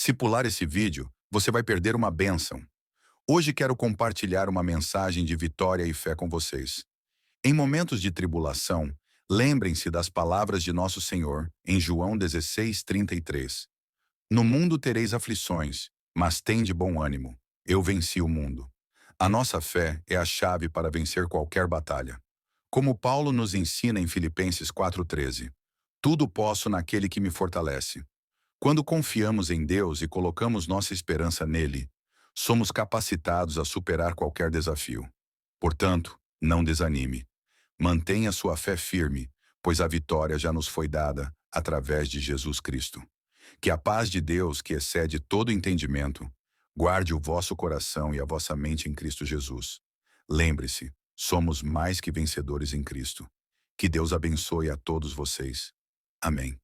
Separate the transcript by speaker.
Speaker 1: Se pular esse vídeo, você vai perder uma bênção. Hoje quero compartilhar uma mensagem de vitória e fé com vocês. Em momentos de tribulação, lembrem-se das palavras de nosso Senhor em João 16:33. No mundo tereis aflições, mas tende bom ânimo. Eu venci o mundo. A nossa fé é a chave para vencer qualquer batalha. Como Paulo nos ensina em Filipenses 4:13, tudo posso naquele que me fortalece. Quando confiamos em Deus e colocamos nossa esperança nele, somos capacitados a superar qualquer desafio. Portanto, não desanime. Mantenha sua fé firme, pois a vitória já nos foi dada através de Jesus Cristo. Que a paz de Deus, que excede todo entendimento, guarde o vosso coração e a vossa mente em Cristo Jesus. Lembre-se, somos mais que vencedores em Cristo. Que Deus abençoe a todos vocês. Amém.